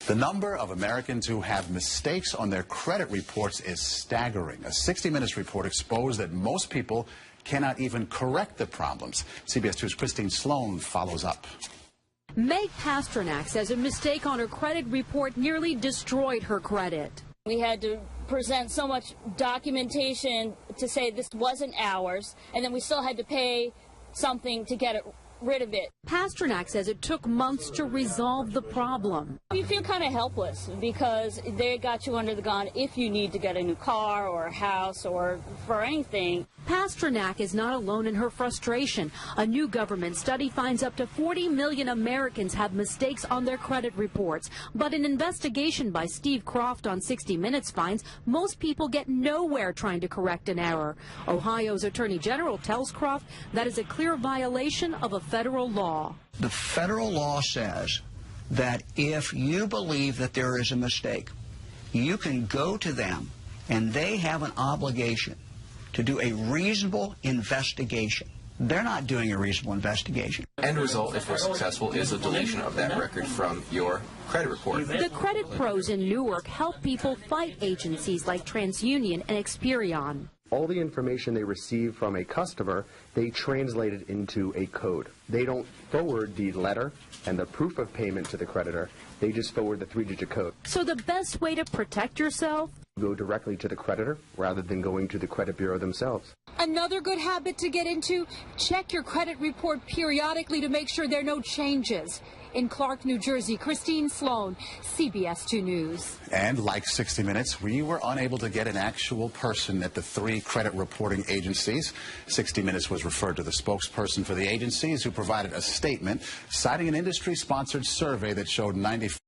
The number of Americans who have mistakes on their credit reports is staggering. A 60 Minutes report exposed that most people cannot even correct the problems. CBS 2's Christine Sloan follows up. Meg Pasternak says a mistake on her credit report nearly destroyed her credit. We had to present so much documentation to say this wasn't ours, and then we still had to pay something to get rid of it. Pasternak says it took months to resolve the problem. You feel kind of helpless because they got you under the gun if you need to get a new car or a house or for anything. Pasternak is not alone in her frustration. A new government study finds up to 40 million Americans have mistakes on their credit reports. But an investigation by Steve Croft on 60 Minutes finds most people get nowhere trying to correct an error. Ohio's Attorney General tells Croft that is a clear violation of a federal law. The federal law says that if you believe that there is a mistake, you can go to them and they have an obligation to do a reasonable investigation. They're not doing a reasonable investigation. End result, if we're successful, is a deletion of that record from your credit report. The credit pros in Newark help people fight agencies like TransUnion and Experian. All the information they receive from a customer, they translate it into a code. They don't forward the letter and the proof of payment to the creditor. They just forward the 3-digit code. So the best way to protect yourself? Go directly to the creditor rather than going to the credit bureau themselves. Another good habit to get into, check your credit report periodically to make sure there are no changes. In Clark, New Jersey, Christine Sloan, CBS 2 News. And like 60 Minutes, we were unable to get an actual person at the 3 credit reporting agencies. 60 Minutes was referred to the spokesperson for the agencies, who provided a statement citing an industry-sponsored survey that showed 95